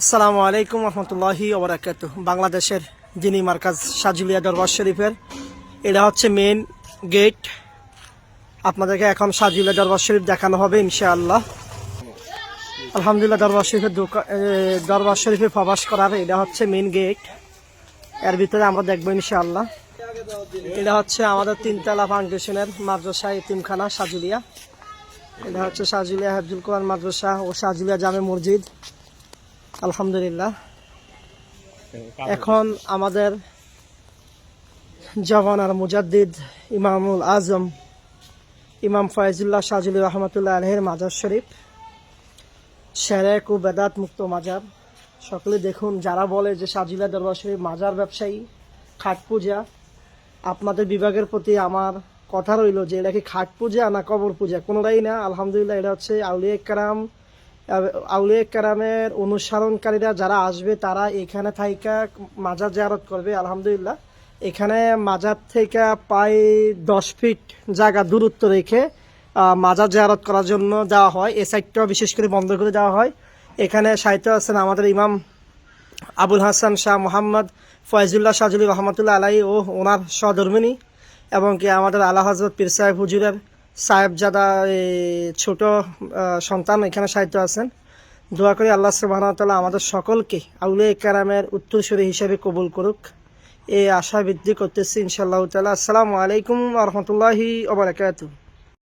আসসালামু আলাইকুম রহমতুল্লাহি ওবরাকাতুহ। বাংলাদেশের যিনি মার্কাজ সাজুলিয়া দরবার শরীফের এটা হচ্ছে মেন গেট। আপনাদেরকে এখন সাজুলিয়া দরবার শরীফ দেখানো হবে ইনশাআল্লাহ। আলহামদুলিল্লাহ, দরবার শরীফে প্রবেশ করার এটা হচ্ছে মেন গেট। এর ভিতরে আমরা দেখবো ইনশাআল্লাহ। এটা হচ্ছে আমাদের তিনতলা ফাউন্ডেশনের মাদ্রাসা এতিমখানা সাজুলিয়া। এটা হচ্ছে সাজুলিয়া হাফজুল কোরআন মাদ্রাসা ও সাজুলিয়া জামে মসজিদ। আলহামদুলিল্লাহ, এখন আমাদের জওয়ানার মুজাদ্দিদ ইমামুল আজম ইমাম ফয়জুল্লাহ সাজুলি রহমতুল্লাহ আলহের মাজার শরীফ, শেরেক ও বেদাত মুক্ত মাজার। সকলে দেখুন, যারা বলে যে সাজুলিয়া দরবার শরীফ মাজার ব্যবসায়ী, খাট পূজা, আপনাদের বিভাগের প্রতি আমার কথা রইল যে এটা কি খাট পূজা না কবর পূজা? কোনোটাই না। আলহামদুলিল্লাহ, এটা হচ্ছে আউলিয়া কেরামের অনুসরণকারীরা যারা আসবে তারা এখানে থাইকা মাজার জিয়ারত করবে। আলহামদুলিল্লাহ, এখানে মাজার থেকে প্রায় 10 ফিট জায়গা দূরত্ব রেখে মাজার জিয়ারত করার জন্য দেওয়া হয়। এই সাইডটা বিশেষ করে বন্ধ করে দেওয়া হয়। এখানে সাহিত্য আছেন আমাদের ইমাম আবুল হাসান শাহ মোহাম্মদ ফয়জুল্লাহ সাজুলি রহমতুল্লাহ আলাই ও ওনার সহধর্মিনী, এবং কি আমাদের আলা হজরত পীর সাহেব হুজুরের সাহেবজাদা ছোট সন্তান এখানে সাহিত্য আছেন। দোয়া করি আল্লাহ সুবহানাহু ওয়া তাআলা আমাদের সকলকে আউলিয়া কেরামের উত্তরসূরি হিসেবে কবুল করুক, এই আশা বৃদ্ধি করতেছি ইনশাআল্লাহ তাআলা। আসসালামু আলাইকুম ওয়া রাহমাতুল্লাহি ওয়া বারাকাতুহু।